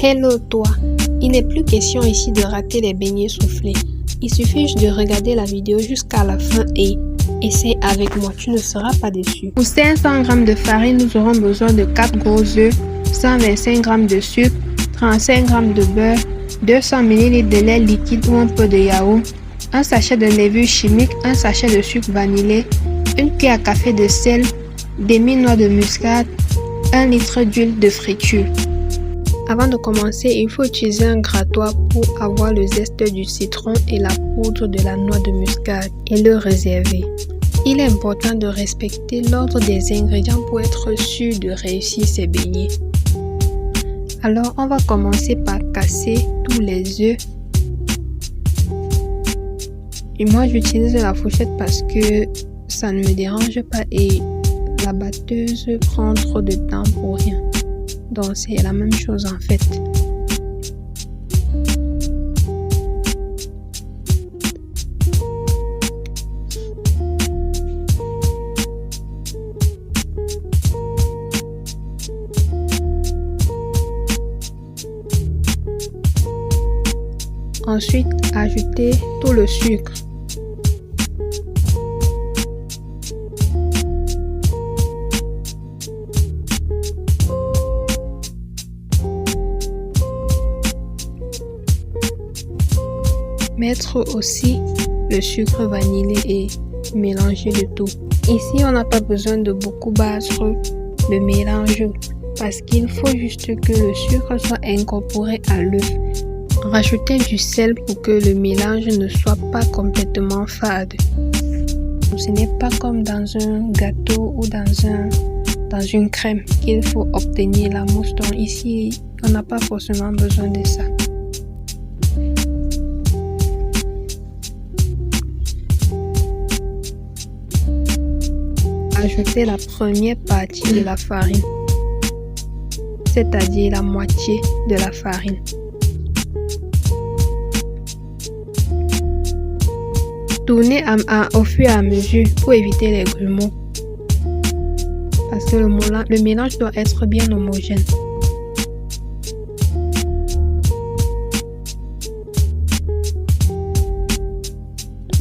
Hello toi, il n'est plus question ici de rater les beignets soufflés. Il suffit juste de regarder la vidéo jusqu'à la fin et essaye avec moi, tu ne seras pas déçu. Pour 500 g de farine, nous aurons besoin de 4 gros œufs, 125 g de sucre, 35 g de beurre, 200 ml de lait liquide ou un peu de yaourt, un sachet de levure chimique, un sachet de sucre vanillé, une cuillère à café de sel, demi-noix de muscade, 1 litre d'huile de friture. Avant de commencer, il faut utiliser un grattoir pour avoir le zeste du citron et la poudre de la noix de muscade et le réserver. Il est important de respecter l'ordre des ingrédients pour être sûr de réussir ces beignets. Alors, on va commencer par casser tous les œufs. Et moi, j'utilise la fourchette parce que ça ne me dérange pas et la batteuse prend trop de temps pour rien. Donc c'est la même chose en fait. Ensuite, ajoutez tout le sucre. Mettre aussi le sucre vanillé et mélanger le tout. Ici, on n'a pas besoin de beaucoup battre le mélange parce qu'il faut juste que le sucre soit incorporé à l'œuf. Rajoutez du sel pour que le mélange ne soit pas complètement fade. Ce n'est pas comme dans un gâteau ou dans une crème qu'il faut obtenir la mousse. Donc ici, on n'a pas forcément besoin de ça. Ajoutez la première partie de la farine, c'est-à-dire la moitié de la farine. Tournez au fur et à mesure pour éviter les grumeaux, parce que le mélange doit être bien homogène.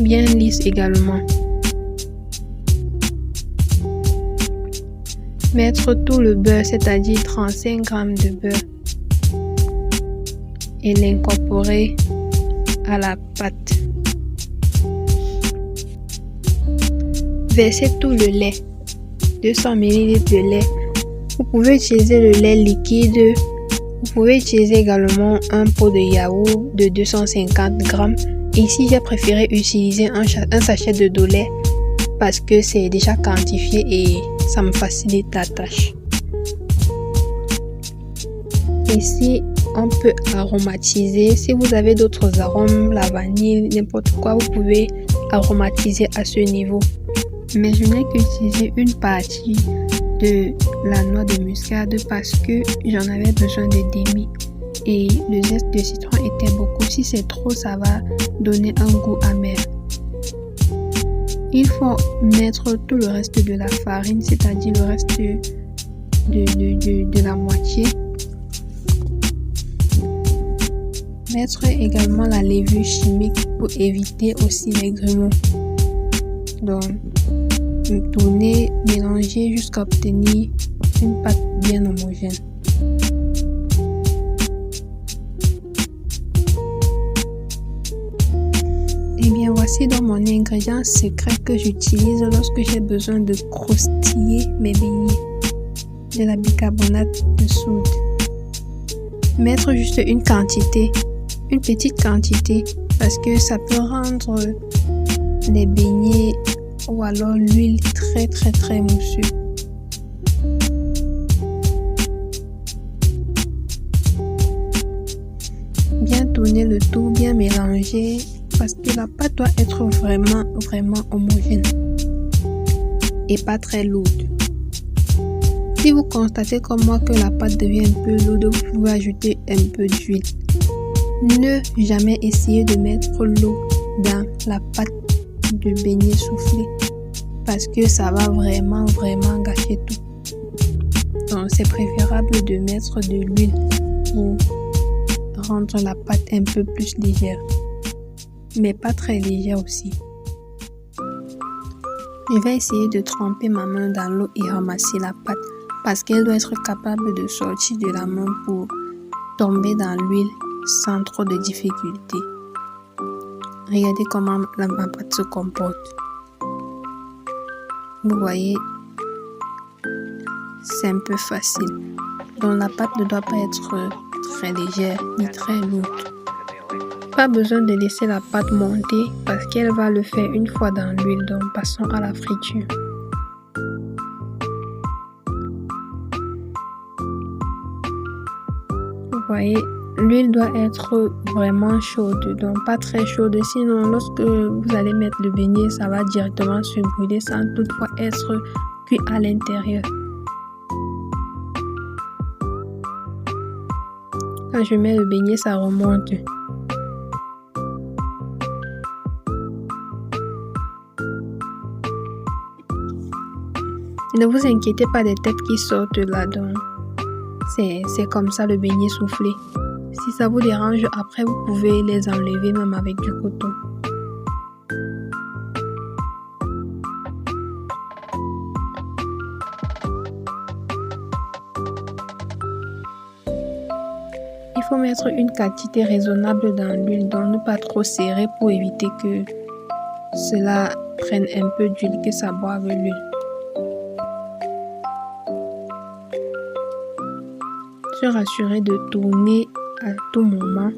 Bien lisse également. Mettre tout le beurre, c'est-à-dire 35 g de beurre, et l'incorporer à la pâte. Versez tout le lait, 200 ml de lait. Vous pouvez utiliser le lait liquide. Vous pouvez utiliser également un pot de yaourt de 250 g. Ici, j'ai préféré utiliser un sachet de Dolay parce que c'est déjà quantifié et ça me facilite la tâche. Ici, on peut aromatiser. Si vous avez d'autres arômes, la vanille, n'importe quoi, vous pouvez aromatiser à ce niveau. Mais je n'ai qu'utilisé une partie de la noix de muscade parce que j'en avais besoin de demi. Et le zeste de citron était beaucoup. Si c'est trop, ça va donner un goût amer. Il faut mettre tout le reste de la farine, c'est-à-dire le reste de la moitié. Mettre également la levure chimique pour éviter aussi les grumeaux. Donc, tourner, mélanger jusqu'à obtenir une pâte bien homogène. Et bien voici donc mon ingrédient secret que j'utilise lorsque j'ai besoin de croustiller mes beignets. De la bicarbonate de soude. Mettre juste une quantité, une petite quantité, parce que ça peut rendre les beignets ou alors l'huile très moussue. Bien tourner le tout, bien mélanger. Parce que la pâte doit être vraiment homogène et pas très lourde. Si vous constatez comme moi que la pâte devient un peu lourde, vous pouvez ajouter un peu d'huile. Ne jamais essayer de mettre l'eau dans la pâte de beignet soufflé parce que ça va vraiment gâcher tout. Donc c'est préférable de mettre de l'huile pour rendre la pâte un peu plus légère, mais pas très légère aussi. Je vais essayer de tremper ma main dans l'eau et ramasser la pâte parce qu'elle doit être capable de sortir de la main pour tomber dans l'huile sans trop de difficultés. Regardez comment ma pâte se comporte. Vous voyez, c'est un peu facile. Donc la pâte ne doit pas être très légère ni très lourde. Pas besoin de laisser la pâte monter parce qu'elle va le faire une fois dans l'huile. Donc passons à la friture. Vous voyez, l'huile doit être vraiment chaude, donc pas très chaude. Sinon, lorsque vous allez mettre le beignet, ça va directement se brûler sans toutefois être cuit à l'intérieur. Quand je mets le beignet, ça remonte. Ne vous inquiétez pas des têtes qui sortent là, donc c'est comme ça le beignet soufflé. Si ça vous dérange, après vous pouvez les enlever même avec du coton. Il faut mettre une quantité raisonnable dans l'huile, donc ne pas trop serrer pour éviter que cela prenne un peu d'huile, que ça boive l'huile. Se rassurer de tourner à tout moment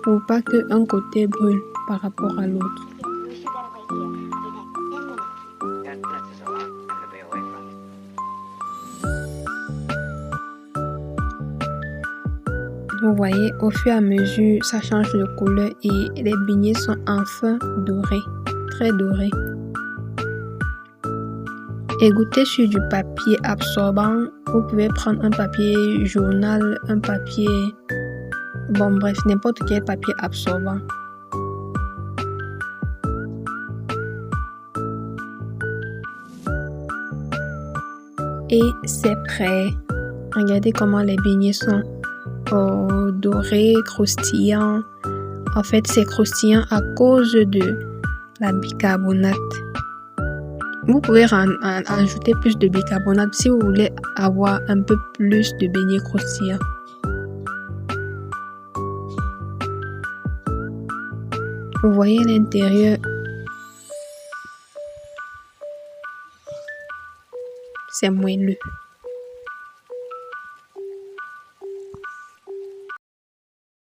pour pas qu'un côté brûle par rapport à l'autre. Vous voyez, au fur et à mesure, ça change de couleur et les beignets sont enfin dorés, très dorés. Égouttez sur du papier absorbant. Vous pouvez prendre un papier journal, un papier... Bon, bref, n'importe quel papier absorbant. Et c'est prêt. Regardez comment les beignets sont dorés, croustillants. En fait, c'est croustillant à cause de la bicarbonate. Vous pouvez ajouter plus de bicarbonate si vous voulez avoir un peu plus de beignets croustillants. Vous voyez l'intérieur, c'est moelleux.